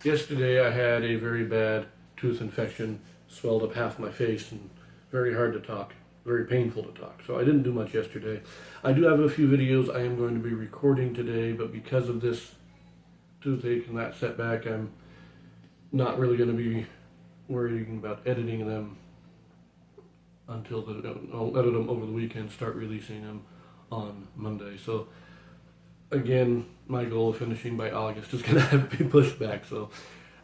Yesterday I had a very bad tooth infection, swelled up half my face, and very hard to talk, very painful to talk. So I didn't do much yesterday. I do have a few videos I am going to be recording today, but because of this toothache and that setback, I'm not really going to be worrying about editing them until I'll edit them over the weekend, start releasing them on Monday. So again, my goal of finishing by August is going to have to be pushed back. So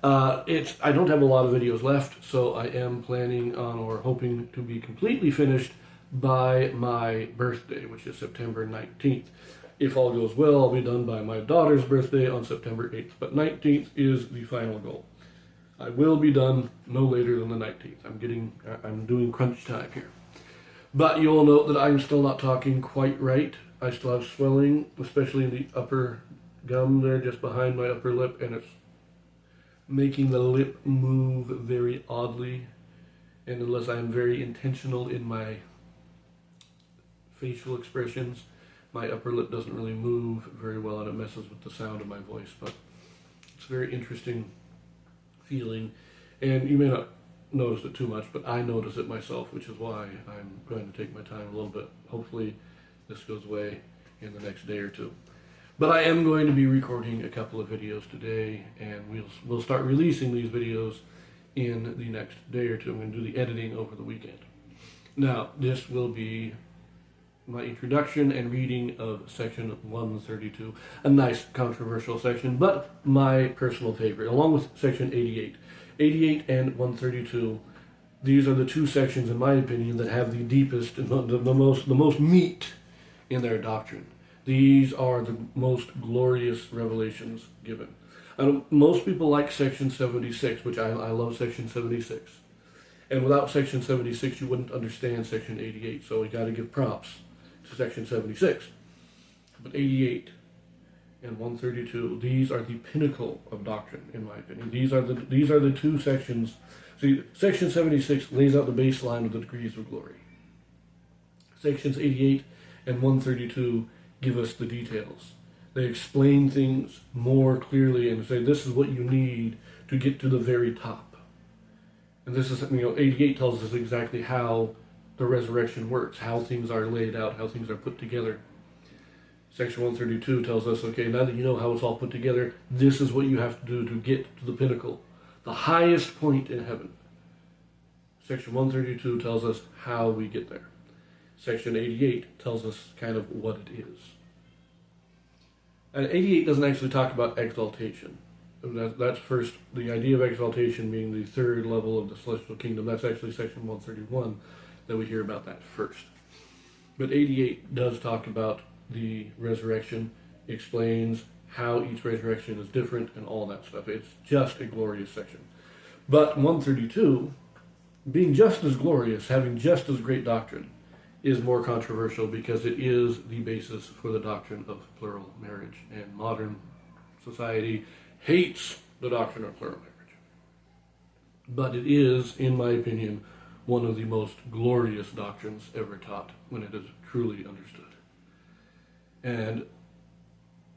I don't have a lot of videos left, so I am planning on or hoping to be completely finished by my birthday, which is September 19th. If all goes well, I'll be done by my daughter's birthday on September 8th, but 19th is the final goal. I will be done no later than the 19th. I'm doing crunch time here. But you'll note that I'm still not talking quite right. I still have swelling, especially in the upper gum there, just behind my upper lip, and it's making the lip move very oddly. And unless I'm very intentional in my facial expressions, my upper lip doesn't really move very well, and it messes with the sound of my voice. But it's a very interesting feeling, and you may not notice it too much, but I notice it myself, which is why I'm going to take my time a little bit. Hopefully this goes away in the next day or two. But I am going to be recording a couple of videos today, and we'll start releasing these videos in the next day or two. I'm going to do the editing over the weekend. Now, this will be my introduction and reading of section 132, a nice controversial section, but my personal favorite, along with section 88. 88 and 132, these are the two sections, in my opinion, that have the deepest and the most meat in their doctrine. These are the most glorious revelations given. Most people like section 76, which I love section 76. And without section 76, you wouldn't understand section 88, so we got to give props to section 76. But 88 and 132, these are the pinnacle of doctrine, in my opinion. These are the two sections. See, section 76 lays out the baseline of the degrees of glory. Sections 88 and 132 give us the details. They explain things more clearly and say this is what you need to get to the very top. And this is, 88 tells us exactly how the resurrection works, how things are laid out, how things are put together. Section 132 tells us, okay, now that you know how it's all put together, this is what you have to do to get to the pinnacle, the highest point in heaven. Section 132 tells us how we get there. Section 88 tells us kind of what it is. And 88 doesn't actually talk about exaltation. That's first, the idea of exaltation being the third level of the celestial kingdom. That's actually section 131 that we hear about that first. But 88 does talk about the resurrection, explains how each resurrection is different and all that stuff. It's just a glorious section. But 132, being just as glorious, having just as great doctrine, is more controversial because it is the basis for the doctrine of plural marriage. And modern society hates the doctrine of plural marriage. But it is, in my opinion, one of the most glorious doctrines ever taught when it is truly understood. And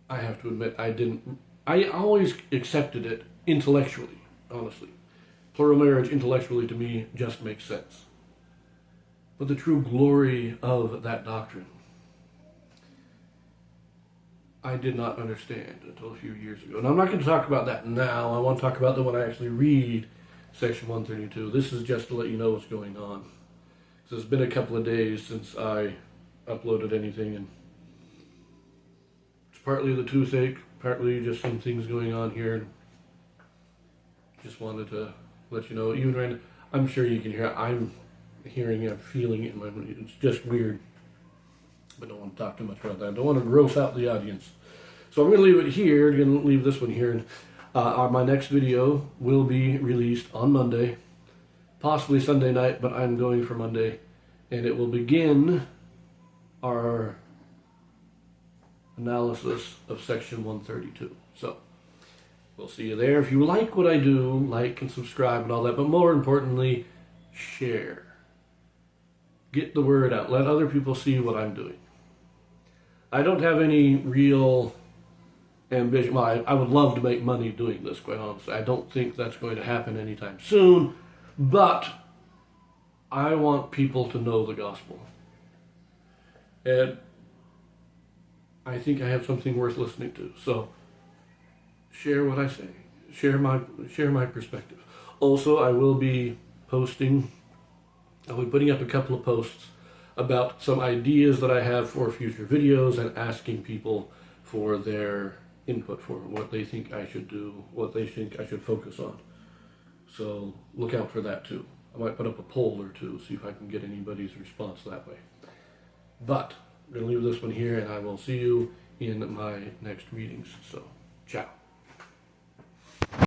I have to admit, I always accepted it intellectually, honestly. Plural marriage intellectually to me just makes sense. But the true glory of that doctrine, I did not understand until a few years ago. And I'm not going to talk about that now. I want to talk about that when I actually read section 132. This is just to let you know what's going on. So it's been a couple of days since I uploaded anything, and it's partly the toothache, partly just some things going on here. And just wanted to let you know, even right, I'm sure you can hear, I'm hearing it, I'm feeling it in my, it's just weird. But don't want to talk too much about that. I don't want to gross out the audience. So I'm going to leave it here. I'm going to leave this one here. And my next video will be released on Monday, possibly Sunday night, but I'm going for Monday. And it will begin our analysis of section 132. So we'll see you there. If you like what I do, like and subscribe and all that. But more importantly, share. Get the word out. Let other people see what I'm doing. I don't have any real ambition. Well, I would love to make money doing this, quite honestly. I don't think that's going to happen anytime soon, but I want people to know the gospel. And I think I have something worth listening to. So share what I say. Share my perspective. Also, I will be putting up a couple of posts about some ideas that I have for future videos and asking people for their input for what they think I should do, what they think I should focus on. So look out for that too. I might put up a poll or two, see if I can get anybody's response that way. But I'm going to leave this one here, and I will see you in my next readings. So, ciao.